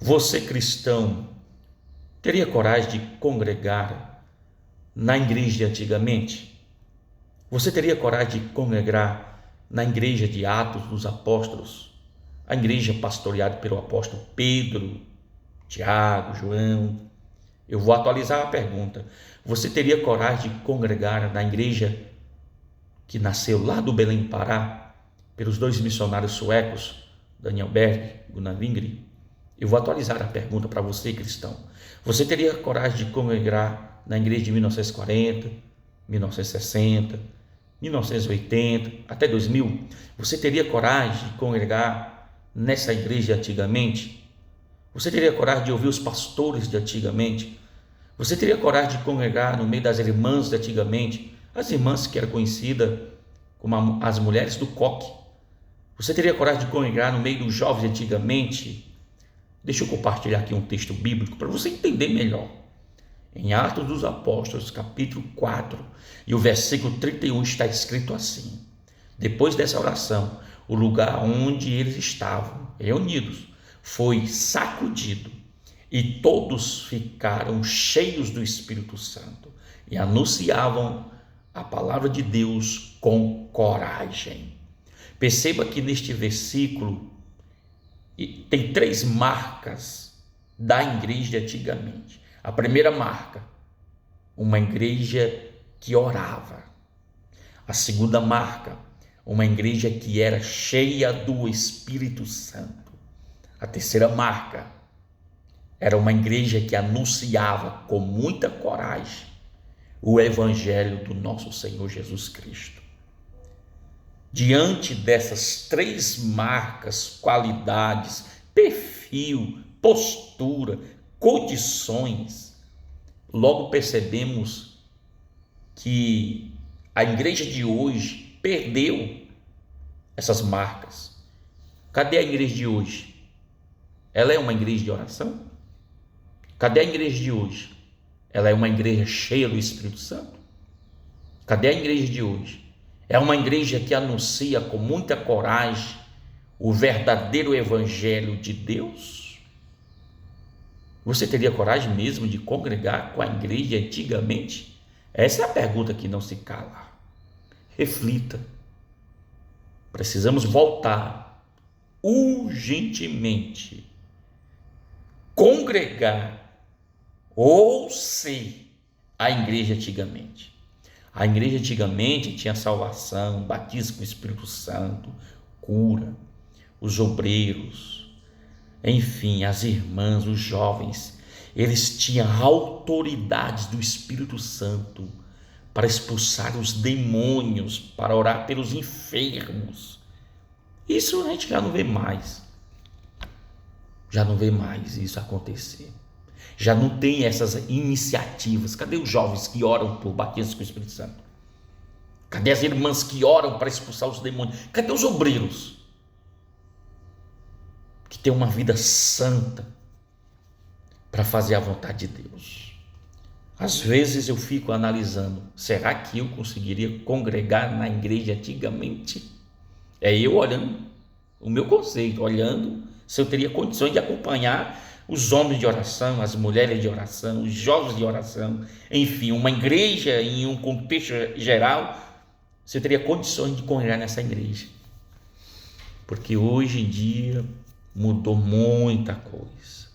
Você, cristão, teria coragem de congregar na igreja de antigamente? Você teria coragem de congregar na igreja de Atos dos Apóstolos, a igreja pastoreada pelo apóstolo Pedro, Tiago, João? Eu vou atualizar a pergunta. Você teria coragem de congregar na igreja que nasceu lá do Belém, Pará, pelos dois missionários suecos, Daniel Berg e Gunnar Wingren? Eu vou atualizar a pergunta para você, cristão. Você teria coragem de congregar na igreja de 1940, 1960, 1980, até 2000? Você teria coragem de congregar nessa igreja de antigamente? Você teria coragem de ouvir os pastores de antigamente? Você teria coragem de congregar no meio das irmãs de antigamente? As irmãs que eram conhecidas como as mulheres do coque. Você teria coragem de congregar no meio dos jovens de antigamente? Deixa eu compartilhar aqui um texto bíblico para você entender melhor. Em Atos dos Apóstolos, capítulo 4, e o versículo 31 está escrito assim: depois dessa oração, o lugar onde eles estavam reunidos foi sacudido e todos ficaram cheios do Espírito Santo e anunciavam a palavra de Deus com coragem. Perceba que neste versículo tem três marcas da igreja de antigamente. A primeira marca, uma igreja que orava. A segunda marca, uma igreja que era cheia do Espírito Santo. A terceira marca, era uma igreja que anunciava com muita coragem o evangelho do nosso Senhor Jesus Cristo. Diante dessas três marcas, qualidades, perfil, postura, condições, logo percebemos que a igreja de hoje perdeu essas marcas. Cadê a igreja de hoje? Ela é uma igreja de oração? Cadê a igreja de hoje? Ela é uma igreja cheia do Espírito Santo? Cadê a igreja de hoje? É uma igreja que anuncia com muita coragem o verdadeiro evangelho de Deus? Você teria coragem mesmo de congregar com a igreja antigamente? Essa é a pergunta que não se cala. Reflita. Precisamos voltar urgentemente, congregar ou ser a igreja antigamente. A igreja antigamente tinha salvação, batismo com o Espírito Santo, cura, os obreiros, enfim, as irmãs, os jovens, eles tinham autoridades do Espírito Santo para expulsar os demônios, para orar pelos enfermos. Isso a gente já não vê mais. Já não vê mais isso acontecer. Já não tem essas iniciativas. Cadê os jovens que oram por batismo com o Espírito Santo? Cadê as irmãs que oram para expulsar os demônios? Cadê os obreiros que têm uma vida santa para fazer a vontade de Deus? Às vezes eu fico analisando, será que eu conseguiria congregar na igreja antigamente? É eu olhando o meu conceito, olhando se eu teria condições de acompanhar os homens de oração, as mulheres de oração, os jovens de oração, enfim, uma igreja em um contexto geral. Você teria condições de congregar nessa igreja? Porque hoje em dia mudou muita coisa.